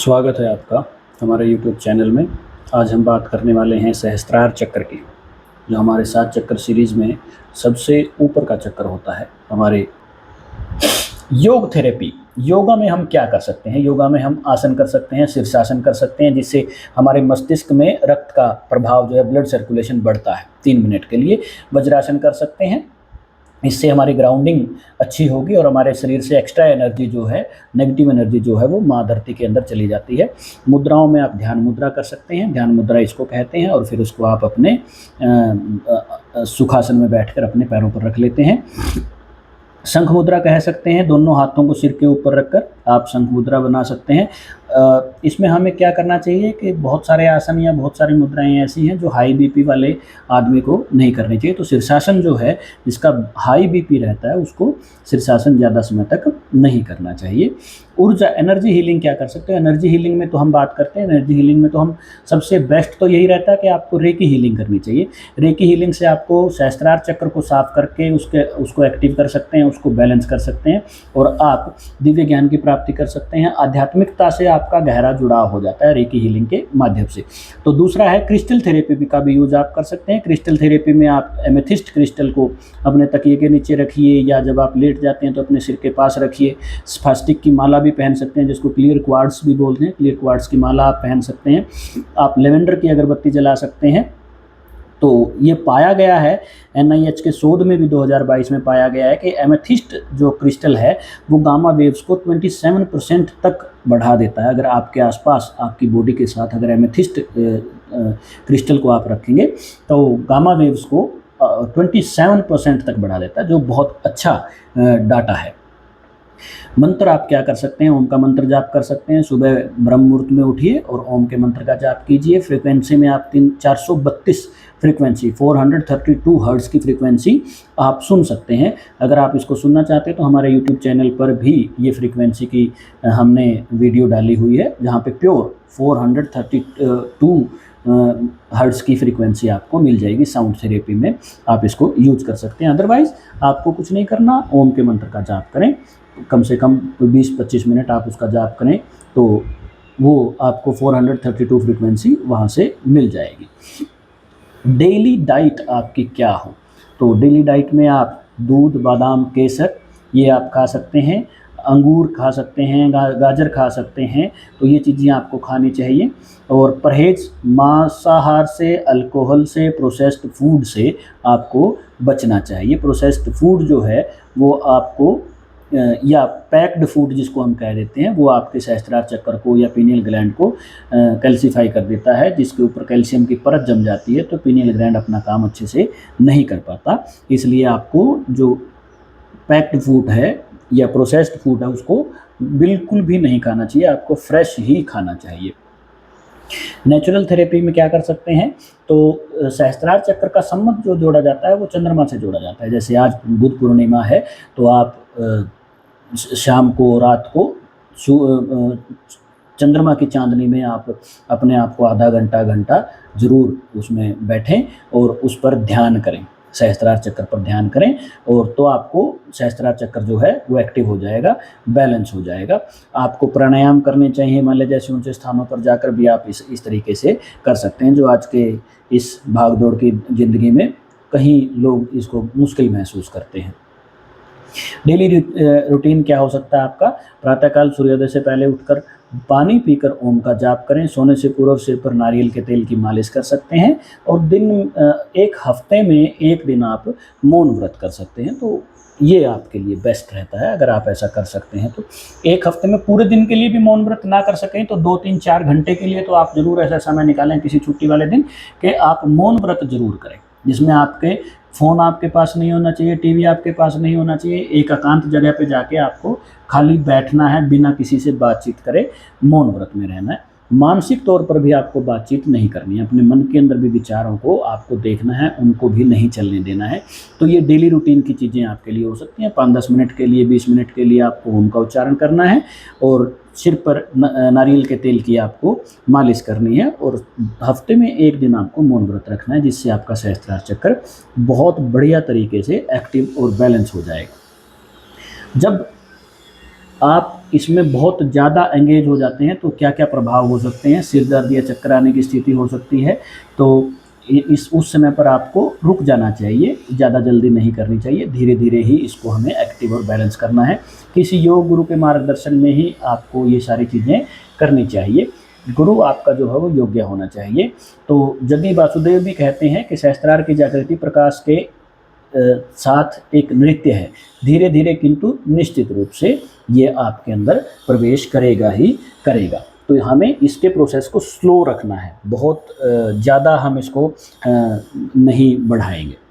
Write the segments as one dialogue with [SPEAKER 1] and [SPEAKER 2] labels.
[SPEAKER 1] स्वागत है आपका हमारे YouTube चैनल में। आज हम बात करने वाले हैं सहस्त्रार चक्र की, जो हमारे 7 चक्र सीरीज़ में सबसे ऊपर का चक्र होता है। हमारे योग थेरेपी, योगा में हम क्या कर सकते हैं? योगा में हम आसन कर सकते हैं, शीर्षासन कर सकते हैं, जिससे हमारे मस्तिष्क में रक्त का प्रभाव जो है, ब्लड सर्कुलेशन बढ़ता है 3 मिनट के लिए। वज्रासन कर सकते हैं, इससे हमारी ग्राउंडिंग अच्छी होगी और हमारे शरीर से एक्स्ट्रा एनर्जी जो है, नेगेटिव एनर्जी जो है, वो माँ धरती के अंदर चली जाती है। मुद्राओं में आप ध्यान मुद्रा कर सकते हैं, ध्यान मुद्रा इसको कहते हैं, और फिर उसको आप अपने सुखासन में बैठकर अपने पैरों पर रख लेते हैं। शंख मुद्रा कह सकते हैं, दोनों हाथों को सिर के ऊपर रखकर आप शंख मुद्रा बना सकते हैं। इसमें हमें क्या करना चाहिए कि बहुत सारे आसन या बहुत सारी मुद्राएं ऐसी हैं जो हाई बीपी वाले आदमी को नहीं करनी चाहिए। तो शीर्षासन जो है, जिसका हाई बीपी रहता है, उसको शीर्षासन ज़्यादा समय तक नहीं करना चाहिए। ऊर्जा एनर्जी हीलिंग क्या कर सकते हैं? एनर्जी हीलिंग में तो हम बात करते हैं, एनर्जी हीलिंग में तो हम सबसे बेस्ट तो यही रहता है कि आपको रेकी हीलिंग करनी चाहिए। रेकी हीलिंग से आपको सहस्त्रार चक्र को साफ करके उसको एक्टिव कर सकते हैं, उसको बैलेंस कर सकते हैं, और आप दिव्य ज्ञान की प्राप्ति कर सकते हैं। आध्यात्मिकता से आपका गहरा जुड़ाव हो जाता है रेकी हीलिंग के माध्यम से। तो दूसरा है क्रिस्टल थेरेपी का भी यूज आप कर सकते हैं। क्रिस्टल थेरेपी में आप एमेथिस्ट क्रिस्टल को अपने तकिए के नीचे रखिए, या जब आप लेट जाते हैं तो अपने सिर के पास रखिए। स्फटिक की माला भी पहन सकते हैं, जिसको क्लियर क्वार्ट्स भी बोलते हैं। क्लियर क्वार्ट्स की माला आप पहन सकते हैं। आप लेवेंडर की अगरबत्ती जला सकते हैं। तो ये पाया गया है, NIH के शोध में भी 2022 में पाया गया है कि एमेथिस्ट जो क्रिस्टल है, वो गामा वेव्स को 27% तक बढ़ा देता है। अगर आपके आसपास आपकी बॉडी के साथ अगर एमेथिस्ट क्रिस्टल को आप रखेंगे तो गामा वेव्स को 27% तक बढ़ा देता है, जो बहुत अच्छा डाटा है। मंत्र आप क्या कर सकते हैं? ओम का मंत्र जाप कर सकते हैं। सुबह ब्रह्म मुहूर्त में उठिए और ओम के मंत्र का जाप कीजिए। फ्रीक्वेंसी में आप 432 फ्रीक्वेंसी 432 हर्ट्ज़ की फ्रीक्वेंसी आप सुन सकते हैं। अगर आप इसको सुनना चाहते हैं तो हमारे यूट्यूब चैनल पर भी ये फ्रीक्वेंसी की हमने वीडियो डाली हुई है, जहाँ पे प्योर 432 हर्ट्ज़ की फ्रीक्वेंसी आपको मिल जाएगी। साउंड थेरेपी में आप इसको यूज कर सकते हैं। अदरवाइज़ आपको कुछ नहीं करना, ओम के मंत्र का जाप करें, कम से कम 20-25 मिनट आप उसका जाप करें, तो वो आपको 432 फ्रीक्वेंसी वहाँ से मिल जाएगी। डेली डाइट आपकी क्या हो? तो डेली डाइट में आप दूध, बादाम, केसर ये आप खा सकते हैं। अंगूर खा सकते हैं, गाजर खा सकते हैं। तो ये चीज़ें आपको खानी चाहिए। और परहेज़ मांसाहार से, अल्कोहल से, प्रोसेस्ड फूड से आपको बचना चाहिए। प्रोसेस्ड फूड जो है वो आपको या पैक्ड फूड जिसको हम कह देते हैं, वो आपके सहस्त्रार चक्र को या पीनियल ग्लैंड को कैल्सीफाई कर देता है, जिसके ऊपर कैल्शियम की परत जम जाती है, तो पीनियल ग्लैंड अपना काम अच्छे से नहीं कर पाता। इसलिए आपको जो पैक्ड फूड है या प्रोसेस्ड फूड है, उसको बिल्कुल भी नहीं खाना चाहिए। आपको फ्रेश ही खाना चाहिए। नेचुरल थेरेपी में क्या कर सकते हैं? तो सहस्त्रार चक्र का संबंध जो जोड़ा जाता है वो चंद्रमा से जोड़ा जाता है। जैसे आज बुध पूर्णिमा है, तो आप शाम को, रात को चंद्रमा की चांदनी में आप अपने आप को आधा घंटा ज़रूर उसमें बैठें और उस पर ध्यान करें, सहस्त्रार चक्र पर ध्यान करें, और तो आपको सहस्त्रार चक्र जो है वो एक्टिव हो जाएगा, बैलेंस हो जाएगा। आपको प्राणायाम करने चाहिए। हिमालय जैसे ऊंचे स्थानों पर जाकर भी आप इस तरीके से कर सकते हैं, जो आज के इस भागदौड़ की ज़िंदगी में कहीं लोग इसको मुश्किल महसूस करते हैं। डेली रूटीन क्या हो सकता है आपका? प्रातःकाल सूर्योदय से पहले उठकर पानी पीकर ओम का जाप करें। सोने से पूर्व सिर पर नारियल के तेल की मालिश कर सकते हैं। और एक हफ्ते में एक दिन आप मौन व्रत कर सकते हैं। तो ये आपके लिए बेस्ट रहता है अगर आप ऐसा कर सकते हैं। तो एक हफ्ते में पूरे दिन के लिए भी मौन व्रत ना कर सकें तो 2-3-4 घंटे के लिए तो आप ज़रूर ऐसा समय निकालें किसी छुट्टी वाले दिन कि आप मौन व्रत ज़रूर करें, जिसमें आपके फ़ोन आपके पास नहीं होना चाहिए, टीवी आपके पास नहीं होना चाहिए। एक एकांत जगह पे जाके आपको खाली बैठना है, बिना किसी से बातचीत करे मौन व्रत में रहना है। मानसिक तौर पर भी आपको बातचीत नहीं करनी है। अपने मन के अंदर भी विचारों को आपको देखना है, उनको भी नहीं चलने देना है। तो ये डेली रूटीन की चीज़ें आपके लिए हो सकती हैं। 5-10 मिनट के लिए, 20 मिनट के लिए आपको ओम का उच्चारण करना है, और सिर पर नारियल के तेल की आपको मालिश करनी है, और हफ्ते में एक दिन आपको मौन व्रत रखना है, जिससे आपका सहस्त्रार चक्र बहुत बढ़िया तरीके से एक्टिव और बैलेंस हो जाएगा। जब आप इसमें बहुत ज़्यादा एंगेज हो जाते हैं तो क्या क्या प्रभाव हो सकते हैं, सिर दर्द या चक्कर आने की स्थिति हो सकती है। तो उस समय पर आपको रुक जाना चाहिए, ज़्यादा जल्दी नहीं करनी चाहिए, धीरे धीरे ही इसको हमें एक्टिव और बैलेंस करना है। किसी योग गुरु के मार्गदर्शन में ही आपको ये सारी चीज़ें करनी चाहिए। गुरु आपका जो है वो योग्य होना चाहिए। तो जग्गी वासुदेव भी कहते हैं कि सहस्त्रार की जागृति प्रकाश के साथ एक नृत्य है, धीरे धीरे किंतु निश्चित रूप से ये आपके अंदर प्रवेश करेगा ही करेगा। तो हमें इसके प्रोसेस को स्लो रखना है, बहुत ज़्यादा हम इसको नहीं बढ़ाएंगे।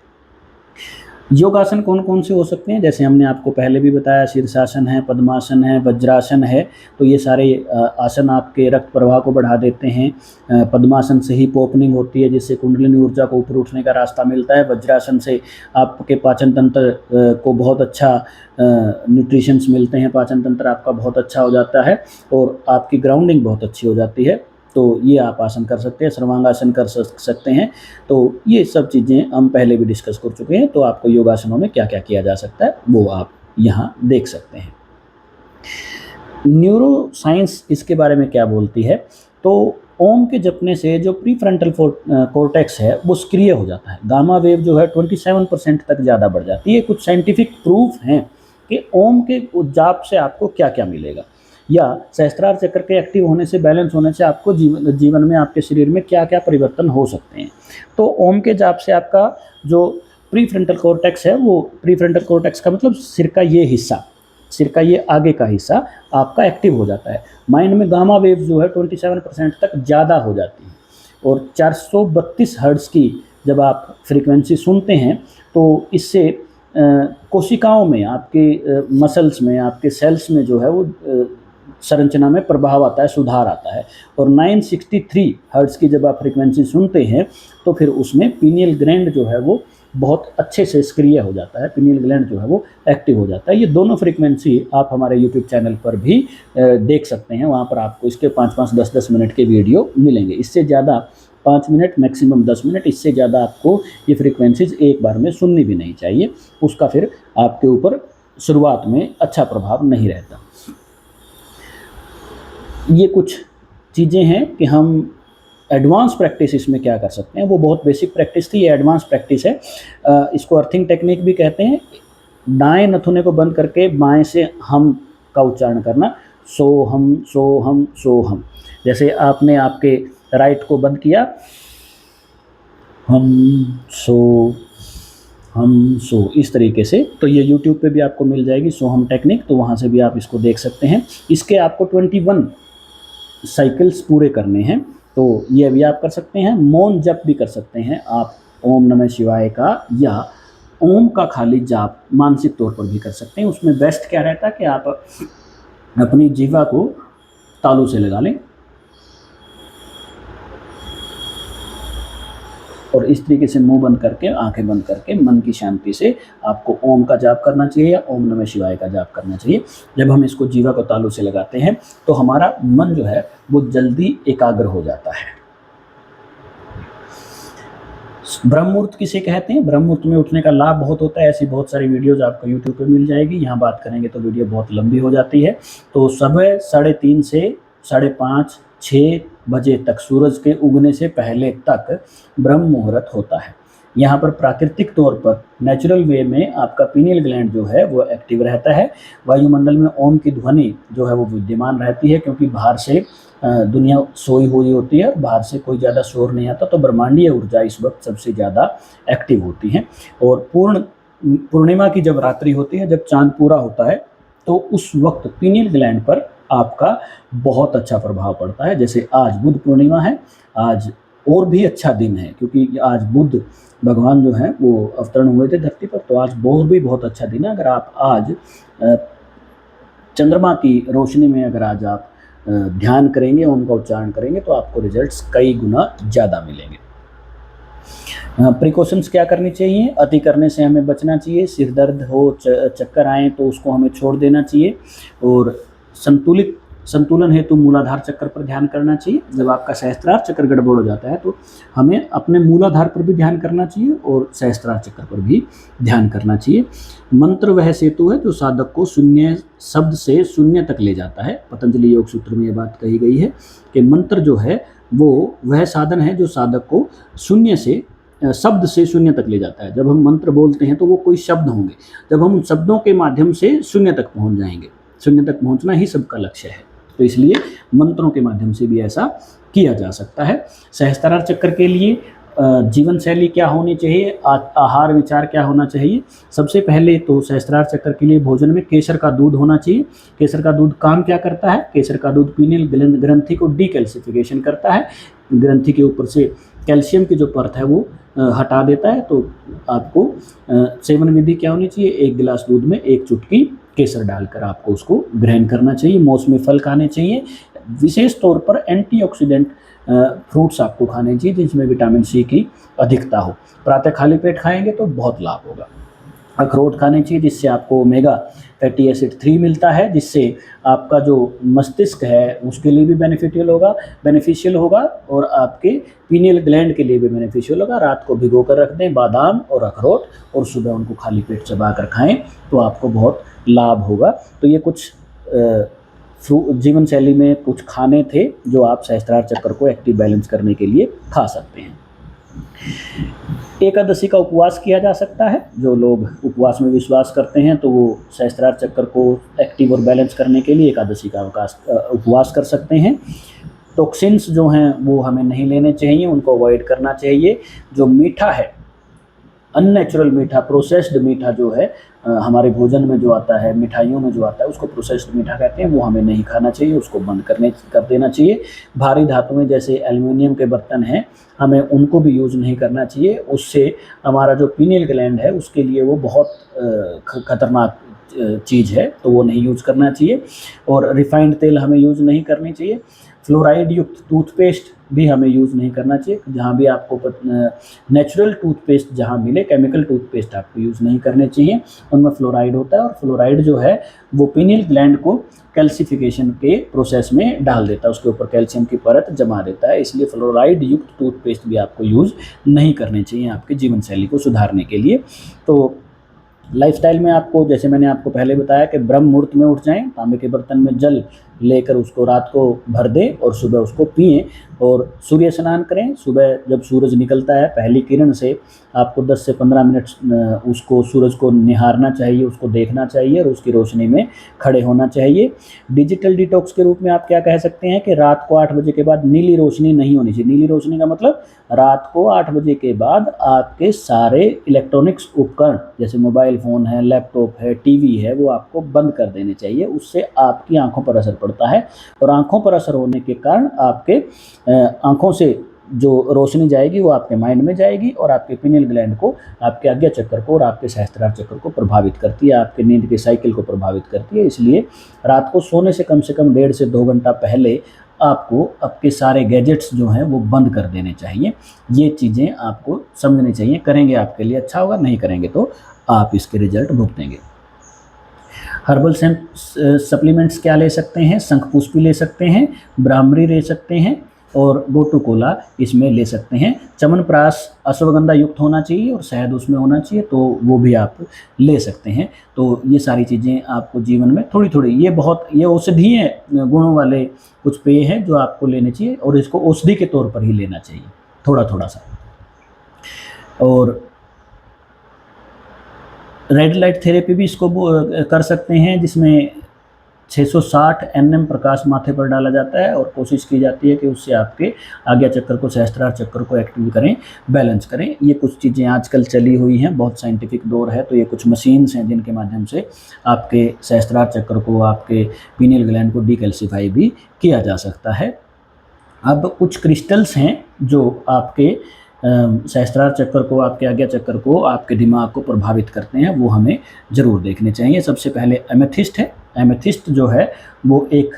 [SPEAKER 1] योगासन कौन कौन से हो सकते हैं, जैसे हमने आपको पहले भी बताया, शीर्षासन है, पद्मासन है, वज्रासन है। तो ये सारे आसन आपके रक्त प्रवाह को बढ़ा देते हैं। पद्मासन से ही ओपनिंग होती है जिससे कुंडलिनी ऊर्जा को ऊपर उठने का रास्ता मिलता है। वज्रासन से आपके पाचन तंत्र को बहुत अच्छा न्यूट्रिशंस मिलते हैं, पाचन तंत्र आपका बहुत अच्छा हो जाता है और आपकी ग्राउंडिंग बहुत अच्छी हो जाती है। तो ये आप आसन कर सकते हैं, सर्वांगासन कर सकते हैं। तो ये सब चीज़ें हम पहले भी डिस्कस कर चुके हैं। तो आपको योगासनों में क्या क्या किया जा सकता है वो आप यहाँ देख सकते हैं। न्यूरो साइंस इसके बारे में क्या बोलती है, तो ओम के जपने से जो प्रीफ्रंटल कॉर्टेक्स है वो सक्रिय हो जाता है। गामा वेव जो है 27% तक ज़्यादा बढ़ जाती है। कुछ साइंटिफिक प्रूफ हैं कि ओम के जाप से आपको क्या क्या मिलेगा, या सहस्त्रार चक्र के एक्टिव होने से, बैलेंस होने से आपको जीवन में, आपके शरीर में क्या क्या परिवर्तन हो सकते हैं। तो ओम के जाप से आपका जो प्रीफ्रंटल कॉर्टेक्स है, वो प्रीफ्रंटल कॉर्टेक्स का मतलब सिर का ये हिस्सा, सिर का ये आगे का हिस्सा आपका एक्टिव हो जाता है। माइंड में गामा वेव जो है 27% तक ज़्यादा हो जाती है। और 432 हर्ट्ज़ की जब आप फ्रीक्वेंसी सुनते हैं तो इससे कोशिकाओं में, आपके मसल्स में, आपके सेल्स में जो है वो संरचना में प्रभाव आता है, सुधार आता है। और 963 हर्ट्ज़ की जब आप फ्रीक्वेंसी सुनते हैं तो फिर उसमें पीनियल ग्लैंड जो है वो बहुत अच्छे से सक्रिय हो जाता है, पीनियल ग्लैंड जो है वो एक्टिव हो जाता है। ये दोनों फ्रीक्वेंसी आप हमारे यूट्यूब चैनल पर भी देख सकते हैं। वहाँ पर आपको इसके 5-5, 10-10 मिनट के वीडियो मिलेंगे। इससे ज़्यादा 5 मिनट, मैक्सिमम 10 मिनट, इससे ज़्यादा आपको ये फ्रीक्वेंसीज एक बार में सुननी भी नहीं चाहिए। उसका फिर आपके ऊपर शुरुआत में अच्छा प्रभाव नहीं रहता। ये कुछ चीज़ें हैं कि हम एडवांस प्रैक्टिस इसमें क्या कर सकते हैं। वो बहुत बेसिक प्रैक्टिस थी, ये एडवांस प्रैक्टिस है। इसको अर्थिंग टेक्निक भी कहते हैं। दाएं नथुने को बंद करके बाएं से हम का उच्चारण करना, सो हम सो हम सो हम। जैसे आपने आपके राइट को बंद किया, हम सो, इस तरीके से। तो ये YouTube पे भी आपको मिल जाएगी सोहम टेक्निक, तो वहाँ से भी आप इसको देख सकते हैं। इसके आपको 21 साइकिल्स पूरे करने हैं, तो ये भी आप कर सकते हैं। मौन जप भी कर सकते हैं आप, ओम नमः शिवाय का या ओम का खाली जाप मानसिक तौर पर भी कर सकते हैं। उसमें बेस्ट क्या रहता है कि आप अपनी जीवा को तालू से लगा लें और इस तरीके से मुंह बंद करके, आंखें बंद करके मन की शांति से आपको ओम का जाप करना चाहिए या ओम नमः शिवाय का जाप करना चाहिए। जब हम इसको जीवा को तालू से लगाते हैं तो हमारा मन जो है वो जल्दी एकाग्र हो जाता है। ब्रह्म मुहूर्त किसे कहते हैं? ब्रह्म मुहूर्त में उठने का लाभ बहुत होता है। ऐसी बहुत सारी वीडियोस आपको यूट्यूब पे मिल जाएगी। यहाँ बात करेंगे तो वीडियो बहुत लंबी हो जाती है। तो सुबह 3:30 से 5:30, 6 बजे तक, सूरज के उगने से पहले तक ब्रह्म मुहूर्त होता है। यहाँ पर प्राकृतिक तौर पर, नेचुरल वे में आपका पीनियल ग्लैंड जो है वो एक्टिव रहता है। वायुमंडल में ओम की ध्वनि जो है वो विद्यमान रहती है, क्योंकि बाहर से दुनिया सोई हुई होती है, बाहर से कोई ज़्यादा शोर नहीं आता। तो ब्रह्मांडीय ऊर्जा इस वक्त सबसे ज़्यादा एक्टिव होती है। और पूर्णिमा की जब रात्रि होती है, जब चांद पूरा होता है, तो उस वक्त पीनियल ग्लैंड पर आपका बहुत अच्छा प्रभाव पड़ता है। जैसे आज बुध पूर्णिमा है, आज और भी अच्छा दिन है, क्योंकि आज बुध भगवान जो हैं वो अवतरण हुए थे धरती पर, तो आज और भी बहुत अच्छा दिन है। अगर आप आज चंद्रमा की रोशनी में अगर आज आप ध्यान करेंगे, ओम का उच्चारण करेंगे, तो आपको रिजल्ट्स कई गुना ज़्यादा मिलेंगे। प्रिकॉशंस क्या करनी चाहिए? अति करने से हमें बचना चाहिए। सिर दर्द हो, चक्कर आए तो उसको हमें छोड़ देना चाहिए। और संतुलित संतुलन हेतु मूलाधार चक्र पर ध्यान करना चाहिए। जब आपका सहस्त्रार चक्र गड़बड़ हो जाता है तो हमें अपने मूलाधार पर भी ध्यान करना चाहिए और सहस्त्रार चक्र पर भी ध्यान करना चाहिए। मंत्र वह सेतु है जो साधक को शून्य शब्द से शून्य तक ले जाता है। पतंजलि योग सूत्र में ये बात कही गई है कि मंत्र जो है वो वह साधन है जो साधक को शून्य से शब्द से शून्य तक ले जाता है। जब हम मंत्र बोलते हैं तो वो कोई शब्द होंगे, जब हम उन शब्दों के माध्यम से शून्य तक पहुंच जाएंगे। शून्य तक पहुंचना ही सबका लक्ष्य है, तो इसलिए मंत्रों के माध्यम से भी ऐसा किया जा सकता है। सहस्त्रार चक्र के लिए जीवन शैली क्या होनी चाहिए, आहार विचार क्या होना चाहिए। सबसे पहले तो सहस्त्रार चक्र के लिए भोजन में केसर का दूध होना चाहिए। केसर का दूध काम क्या करता है? केसर का दूध पीनेल ग्रंथि को डीकैल्सिफिकेशन करता है, ग्रंथि के ऊपर से कैल्शियम की जो परत है वो हटा देता है। तो आपको सेवन विधि क्या होनी चाहिए? 1 गिलास दूध में 1 चुटकी केसर डालकर आपको उसको ग्रहण करना चाहिए। मौसमी फल खाने चाहिए, विशेष तौर पर एंटीऑक्सीडेंट फ्रूट्स आपको खाने चाहिए जिसमें विटामिन सी की अधिकता हो। प्रातः खाली पेट खाएंगे तो बहुत लाभ होगा। अखरोट खाने चाहिए जिससे आपको ओमेगा फैटी एसिड 3 मिलता है, जिससे आपका जो मस्तिष्क है उसके लिए भी बेनिफिशियल होगा और आपके पीनियल ग्लैंड के लिए भी बेनिफिशियल होगा। रात को भिगो कर रख दें बादाम और अखरोट और सुबह उनको खाली पेट चबा कर खाएं तो आपको बहुत लाभ होगा। तो ये कुछ जीवन शैली में कुछ खाने थे जो आप सहस्त्रार चक्र को एक्टिव बैलेंस करने के लिए खा सकते हैं। एकादशी का उपवास किया जा सकता है। जो लोग उपवास में विश्वास करते हैं तो वो सहस्त्रार चक्र को एक्टिव और बैलेंस करने के लिए एकादशी का उपवास कर सकते हैं। टॉक्सिन्स जो हैं वो हमें नहीं लेने चाहिए, उनको अवॉइड करना चाहिए। जो मीठा है, अननेचुरल मीठा, प्रोसेस्ड मीठा जो है हमारे भोजन में जो आता है, मिठाइयों में जो आता है उसको प्रोसेस्ड मीठा कहते हैं, वो हमें नहीं खाना चाहिए, उसको बंद कर देना चाहिए। भारी धातुएं जैसे एल्युमिनियम के बर्तन हैं हमें उनको भी यूज़ नहीं करना चाहिए, उससे हमारा जो पीनियल ग्लैंड है उसके लिए वो बहुत खतरनाक चीज़ है, तो वो नहीं यूज़ करना चाहिए। और रिफाइंड तेल हमें यूज़ नहीं करनी चाहिए। फ्लोराइड युक्त टूथपेस्ट भी हमें यूज़ नहीं करना चाहिए। जहाँ भी आपको नेचुरल टूथपेस्ट जहाँ मिले, केमिकल टूथपेस्ट आपको यूज़ नहीं करने चाहिए, उनमें फ्लोराइड होता है और फ्लोराइड जो है वो पीनियल ग्लैंड को कैल्सिफिकेशन के प्रोसेस में डाल देता है, उसके ऊपर कैल्शियम की परत जमा देता है। इसलिए फ्लोराइड युक्त टूथपेस्ट भी आपको यूज़ नहीं करने चाहिए आपके जीवन शैली को सुधारने के लिए। तो लाइफस्टाइल में आपको, जैसे मैंने आपको पहले बताया कि ब्रह्म मुहूर्त में उठ जाएं, तांबे के बर्तन में जल लेकर उसको रात को भर दें और सुबह उसको पिएं और सूर्य स्नान करें। सुबह जब सूरज निकलता है पहली किरण से आपको 10 से 15 मिनट उसको सूरज को निहारना चाहिए, उसको देखना चाहिए और उसकी रोशनी में खड़े होना चाहिए। डिजिटल डिटॉक्स के रूप में आप क्या कह सकते हैं कि रात को 8 बजे के बाद नीली रोशनी नहीं होनी चाहिए। नीली रोशनी का मतलब रात को 8 बजे के बाद आपके सारे इलेक्ट्रॉनिक्स उपकरण जैसे मोबाइल फ़ोन है, लैपटॉप है, टीवी है, वो आपको बंद कर देने चाहिए। उससे आपकी आंखों पर असर पड़ता है और आंखों पर असर होने के कारण आपके आंखों से जो रोशनी जाएगी वो आपके माइंड में जाएगी और आपके पिनियल ग्लैंड को, आपके आज्ञा चक्र को और आपके सहस्त्रार चक्र को प्रभावित करती है, आपके नींद के साइकिल को प्रभावित करती है। इसलिए रात को सोने से कम 1.5 से 2 घंटा पहले आपको आपके सारे गैजेट्स जो हैं वो बंद कर देने चाहिए। ये चीज़ें आपको समझनी चाहिए, करेंगे आपके लिए अच्छा होगा, नहीं करेंगे तो आप इसके रिजल्ट भुगतेंगे। हर्बल सप्लीमेंट्स क्या ले सकते हैं? शंखपुष्पी ले सकते हैं, ब्राह्मरी ले सकते हैं और गोटुकोला इसमें ले सकते हैं। च्यवनप्राश अश्वगंधा युक्त होना चाहिए और शहद उसमें होना चाहिए, तो वो भी आप ले सकते हैं। तो ये सारी चीज़ें आपको जीवन में थोड़ी थोड़ी, ये औषधीय गुणों वाले कुछ पेय हैं जो आपको लेने चाहिए और इसको औषधि के तौर पर ही लेना चाहिए, थोड़ा थोड़ा सा। और रेड लाइट थेरेपी भी इसको कर सकते हैं, जिसमें 660 nm प्रकाश माथे पर डाला जाता है और कोशिश की जाती है कि उससे आपके आज्ञा चक्र को, सहस्त्रार चक्र को एक्टिव करें, बैलेंस करें। ये कुछ चीज़ें आजकल चली हुई हैं, बहुत साइंटिफिक दौर है, तो ये कुछ मशीन्स हैं जिनके माध्यम से आपके सहस्त्रार चक्र को, आपके पीनियल ग्लैंड को डीकैल्सिफाई भी किया जा सकता है। अब कुछ क्रिस्टल्स हैं जो आपके सहस्त्रार चक्र को, आपके आज्ञा चक्र को, आपके दिमाग को प्रभावित करते हैं, वो हमें ज़रूर देखने चाहिए। सबसे पहले एमेथिस्ट है। एमेथिस्ट जो है वो एक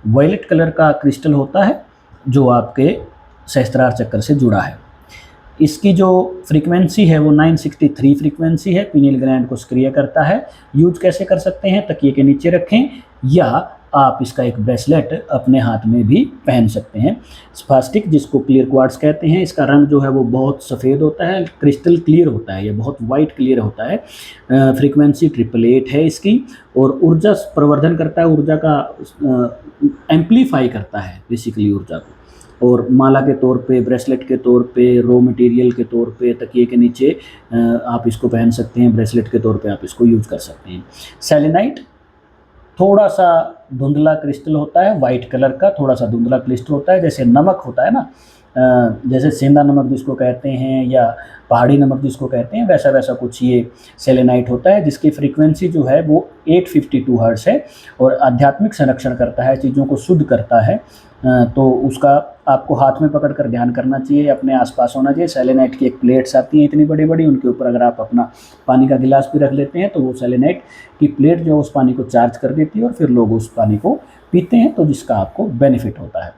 [SPEAKER 1] वायलेट कलर का क्रिस्टल होता है जो आपके सहस्त्रार चक्र से जुड़ा है। इसकी जो फ्रीक्वेंसी है वो 963 फ्रीक्वेंसी है, पीनियल ग्लैंड को सक्रिय करता है। यूज कैसे कर सकते हैं? तकिए के नीचे रखें या आप इसका एक ब्रेसलेट अपने हाथ में भी पहन सकते हैं। स्फास्टिक, जिसको क्लियर क्वार्ट्ज कहते हैं, इसका रंग जो है वो बहुत सफ़ेद होता है, क्रिस्टल क्लियर होता है, ये बहुत वाइट क्लियर होता है। फ्रीक्वेंसी 888 है इसकी, और ऊर्जा प्रवर्धन करता है, ऊर्जा का एम्पलीफाई करता है बेसिकली ऊर्जा को। और माला के तौर पे, ब्रेसलेट के तौर पे, रॉ मटेरियल के तौर पे, तकिए के नीचे आप इसको पहन सकते हैं, ब्रेसलेट के तौर पे आप इसको यूज़ कर सकते हैं। सेलेनाइट थोड़ा सा धुंधला क्रिस्टल होता है, वाइट कलर का थोड़ा सा धुंधला क्रिस्टल होता है, जैसे नमक होता है ना, जैसे सेंधा नमक जिसको कहते हैं या पहाड़ी नमक जिसको कहते हैं, वैसा वैसा कुछ ये सेलेनाइट होता है, जिसकी फ्रीक्वेंसी जो है वो 852 हर्ट्ज़ है और आध्यात्मिक संरक्षण करता है, चीज़ों को शुद्ध करता है। तो उसका आपको हाथ में पकड़ कर ध्यान करना चाहिए, अपने आसपास होना चाहिए। सेलेनाइट की एक प्लेट्स आती हैं इतनी बड़ी बड़ी, उनके ऊपर अगर आप अपना पानी का गिलास भी रख लेते हैं तो वो सेलेनाइट की प्लेट जो है उस पानी को चार्ज कर देती है और फिर लोग उस पानी को पीते हैं, तो जिसका आपको बेनिफिट होता है।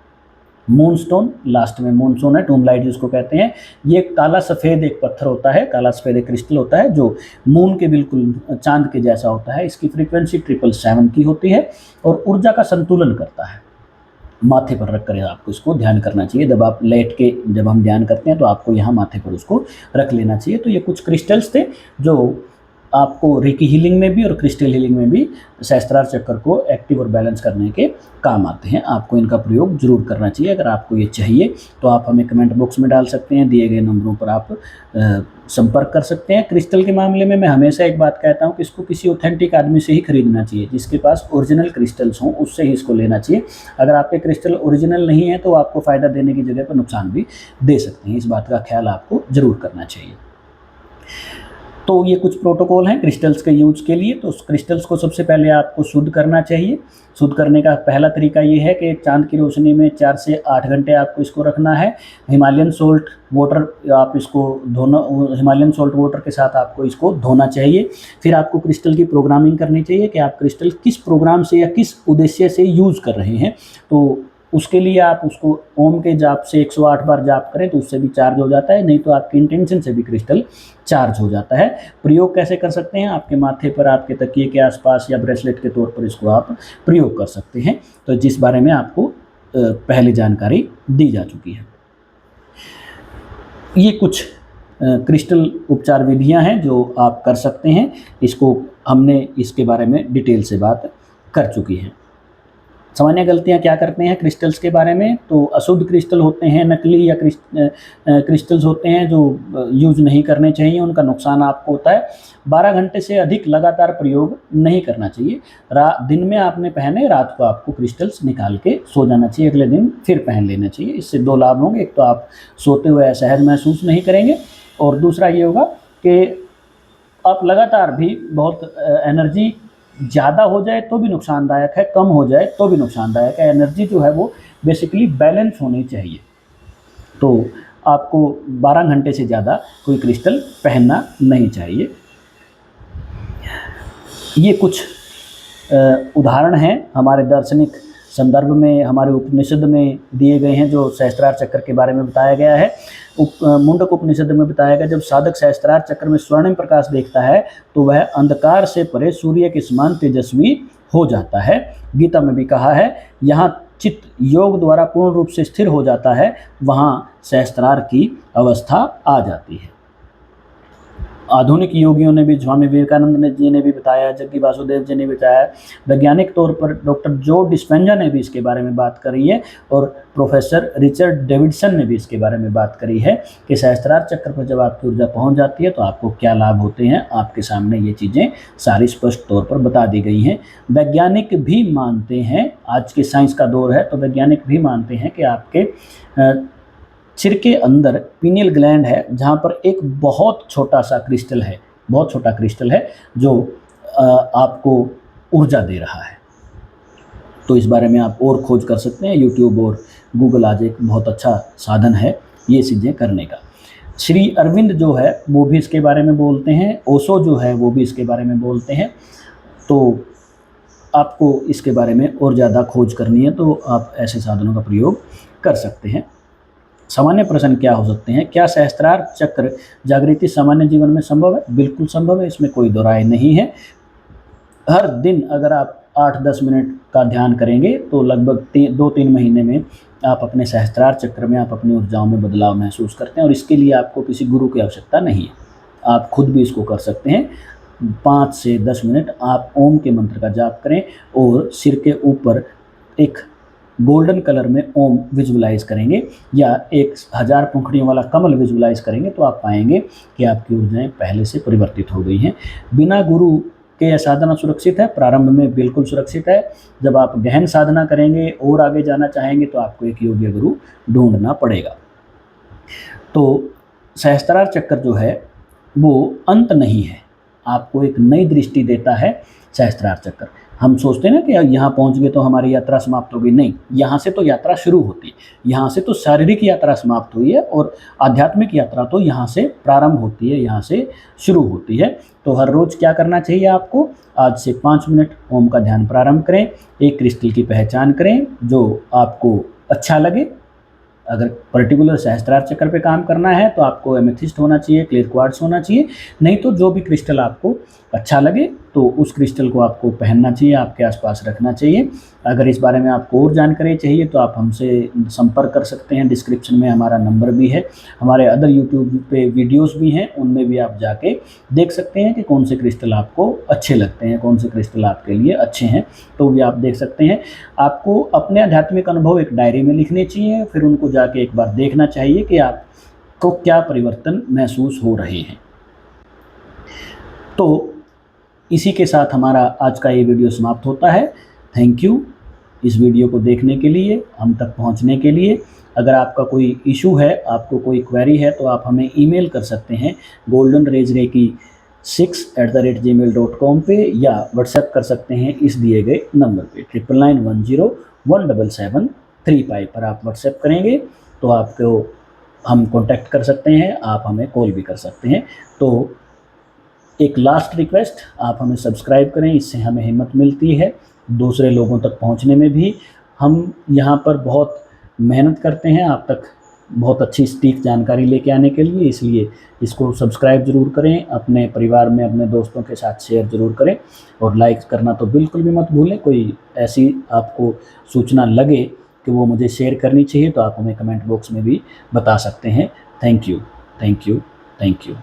[SPEAKER 1] मूनस्टोन, लास्ट में मूनस्टोन है, टूमलाइट जिसको कहते हैं, ये काला सफ़ेद एक पत्थर होता है, काला सफ़ेद एक क्रिस्टल होता है जो मून के बिल्कुल चांद के जैसा होता है। इसकी फ्रीक्वेंसी 777 की होती है और ऊर्जा का संतुलन करता है। माथे पर रख कर आपको इसको ध्यान करना चाहिए। जब आप लेट के जब हम ध्यान करते हैं तो आपको यहाँ माथे पर उसको रख लेना चाहिए। तो ये कुछ क्रिस्टल्स थे जो आपको रेकी हीलिंग में भी और क्रिस्टल हीलिंग में भी सहस्त्रार चक्र को एक्टिव और बैलेंस करने के काम आते हैं। आपको इनका प्रयोग जरूर करना चाहिए। अगर आपको ये चाहिए तो आप हमें कमेंट बॉक्स में डाल सकते हैं, दिए गए नंबरों पर आप संपर्क कर सकते हैं। क्रिस्टल के मामले में मैं हमेशा एक बात कहता हूँ कि इसको किसी ऑथेंटिक आदमी से ही खरीदना चाहिए, जिसके पास ओरिजिनल क्रिस्टल्स हों उससे ही इसको लेना चाहिए। अगर आपके क्रिस्टल ओरिजिनल नहीं है तो आपको फ़ायदा देने की जगह पर नुकसान भी दे सकते हैं। इस बात का ख्याल आपको ज़रूर करना चाहिए। तो ये कुछ प्रोटोकॉल हैं क्रिस्टल्स के यूज के लिए। तो क्रिस्टल्स को सबसे पहले आपको शुद्ध करना चाहिए। शुद्ध करने का पहला तरीका ये है कि चांद की रोशनी में 4 से 8 घंटे आपको इसको रखना है। हिमालयन सॉल्ट वाटर आप इसको हिमालयन सॉल्ट वाटर के साथ आपको इसको धोना चाहिए। फिर आपको क्रिस्टल की प्रोग्रामिंग करनी चाहिए कि आप क्रिस्टल किस प्रोग्राम से या किस उद्देश्य से यूज़ कर रहे हैं। तो उसके लिए आप उसको ओम के जाप से 108 बार जाप करें तो उससे भी चार्ज हो जाता है, नहीं तो आपकी इंटेंशन से भी क्रिस्टल चार्ज हो जाता है। प्रयोग कैसे कर सकते हैं? आपके माथे पर, आपके तकिए के आसपास या ब्रेसलेट के तौर पर इसको आप प्रयोग कर सकते हैं, तो जिस बारे में आपको पहले जानकारी दी जा चुकी है। ये कुछ क्रिस्टल उपचार विधियां हैं जो आप कर सकते हैं। इसको हमने इसके बारे में डिटेल से बात कर चुकी है। सामान्य गलतियां क्या करते हैं क्रिस्टल्स के बारे में? तो अशुद्ध क्रिस्टल होते हैं, नकली या क्रिस्टल्स होते हैं जो यूज़ नहीं करने चाहिए, उनका नुकसान आपको होता है। 12 घंटे से अधिक लगातार प्रयोग नहीं करना चाहिए। दिन में आपने पहने, रात को आपको क्रिस्टल्स निकाल के सो जाना चाहिए, अगले दिन फिर पहन लेना चाहिए। इससे 2 लाभ होंगे। एक तो आप सोते हुए असहज महसूस नहीं करेंगे और दूसरा ये होगा कि आप लगातार भी बहुत एनर्जी ज़्यादा हो जाए तो भी नुकसानदायक है, कम हो जाए तो भी नुकसानदायक है। एनर्जी जो है वो बेसिकली बैलेंस होनी चाहिए। तो आपको 12 घंटे से ज़्यादा कोई क्रिस्टल पहनना नहीं चाहिए। ये कुछ उदाहरण हैं हमारे दार्शनिक संदर्भ में, हमारे उपनिषद में दिए गए हैं जो सहस्त्रार चक्र के बारे में बताया गया है। मुंडक उपनिषद में बताया गया, जब साधक सहस्त्रार चक्र में स्वर्णिम प्रकाश देखता है तो वह अंधकार से परे सूर्य के समान तेजस्वी हो जाता है। गीता में भी कहा है, यहाँ चित्त योग द्वारा पूर्ण रूप से स्थिर हो जाता है, वहाँ सहस्त्रार की अवस्था आ जाती है। आधुनिक योगियों ने भी, स्वामी विवेकानंद जी ने भी बताया, जग्गी वासुदेव जी ने बताया, वैज्ञानिक तौर पर डॉक्टर जो डिस्पेंजा ने भी इसके बारे में बात करी है और प्रोफेसर रिचर्ड डेविडसन ने भी इसके बारे में बात करी है कि सहस्त्रार चक्र पर जब आपकी ऊर्जा पहुंच जाती है तो आपको क्या लाभ होते हैं। आपके सामने ये चीज़ें सारी स्पष्ट तौर पर बता दी गई हैं। वैज्ञानिक भी मानते हैं, आज के साइंस का दौर है तो वैज्ञानिक भी मानते हैं कि आपके सिर के अंदर पीनियल ग्लैंड है, जहाँ पर एक बहुत छोटा सा क्रिस्टल है, बहुत छोटा क्रिस्टल है जो आपको ऊर्जा दे रहा है। तो इस बारे में आप और खोज कर सकते हैं। यूट्यूब और गूगल आज एक बहुत अच्छा साधन है ये चीज़ें करने का। श्री अरविंद जो है वो भी इसके बारे में बोलते हैं, ओशो जो है वो भी इसके बारे में बोलते हैं। तो आपको इसके बारे में और ज़्यादा खोज करनी है तो आप ऐसे साधनों का प्रयोग कर सकते हैं। सामान्य प्रश्न क्या हो सकते हैं? क्या सहस्त्रार चक्र जागृति सामान्य जीवन में संभव है? बिल्कुल संभव है, इसमें कोई दो राय नहीं है। हर दिन अगर आप 8-10 मिनट का ध्यान करेंगे तो लगभग 2-3 महीने में आप अपने सहस्त्रार चक्र में आप अपनी ऊर्जाओं में बदलाव महसूस करते हैं। और इसके लिए आपको किसी गुरु की आवश्यकता नहीं है, आप खुद भी इसको कर सकते हैं। 5 से 10 मिनट आप ओम के मंत्र का जाप करें और सिर के ऊपर एक गोल्डन कलर में ओम विजुअलाइज करेंगे या 1000 पंखुड़ियों वाला कमल विजुअलाइज करेंगे तो आप पाएंगे कि आपकी ऊर्जाएं पहले से परिवर्तित हो गई हैं। बिना गुरु के यह साधना सुरक्षित है, प्रारंभ में बिल्कुल सुरक्षित है। जब आप गहन साधना करेंगे और आगे जाना चाहेंगे तो आपको एक योग्य गुरु ढूंढना पड़ेगा। तो सहस्त्रार चक्र जो है वो अंत नहीं है, आपको एक नई दृष्टि देता है सहस्त्रार चक्र। हम सोचते हैं ना कि यहाँ पहुँच गए तो हमारी यात्रा समाप्त हो गई, नहीं, यहाँ से तो यात्रा शुरू होती है। यहाँ से तो शारीरिक यात्रा समाप्त हुई है और आध्यात्मिक यात्रा तो यहाँ से प्रारंभ होती है, यहाँ से शुरू होती है। तो हर रोज़ क्या करना चाहिए आपको, आज से 5 मिनट ओम का ध्यान प्रारंभ करें, एक क्रिस्टल की पहचान करें जो आपको अच्छा लगे। अगर पर्टिकुलर सहस्त्रार चक्र पे काम करना है तो आपको एमेथिस्ट होना चाहिए, क्लियर क्वार्ट्ज होना चाहिए, नहीं तो जो भी क्रिस्टल आपको अच्छा लगे तो उस क्रिस्टल को आपको पहनना चाहिए, आपके आसपास रखना चाहिए। अगर इस बारे में आपको और जानकारी चाहिए तो आप हमसे संपर्क कर सकते हैं, डिस्क्रिप्शन में हमारा नंबर भी है, हमारे अदर यूट्यूब पे वीडियोस भी हैं, उनमें भी आप जाके देख सकते हैं कि कौन से क्रिस्टल आपको अच्छे लगते हैं, कौन से क्रिस्टल आपके लिए अच्छे हैं, तो भी आप देख सकते हैं। आपको अपने आध्यात्मिक अनुभव एक डायरी में लिखने चाहिए, फिर उनको जाके एक बार देखना चाहिए कि आपको क्या परिवर्तन महसूस हो रहे हैं। तो इसी के साथ हमारा आज का ये वीडियो समाप्त होता है। थैंक यू इस वीडियो को देखने के लिए, हम तक पहुंचने के लिए। अगर आपका कोई इशू है, आपको कोई क्वेरी है तो आप हमें ईमेल कर सकते हैं goldenragereiki6@gmail.com पे, या व्हाट्सएप कर सकते हैं इस दिए गए नंबर पे 99910773 पर आप व्हाट्सएप करेंगे तो आपको हम कांटेक्ट कर सकते हैं, आप हमें कॉल भी कर सकते हैं। तो एक लास्ट रिक्वेस्ट, आप हमें सब्सक्राइब करें, इससे हमें हिम्मत मिलती है दूसरे लोगों तक पहुंचने में भी। हम यहाँ पर बहुत मेहनत करते हैं आप तक बहुत अच्छी सटीक जानकारी लेके आने के लिए, इसलिए इसको सब्सक्राइब ज़रूर करें, अपने परिवार में अपने दोस्तों के साथ शेयर ज़रूर करें और लाइक करना तो बिल्कुल भी मत भूलें। कोई ऐसी आपको सूचना लगे कि वो मुझे शेयर करनी चाहिए तो आप हमें कमेंट बॉक्स में भी बता सकते हैं। Thank you, thank you, thank you.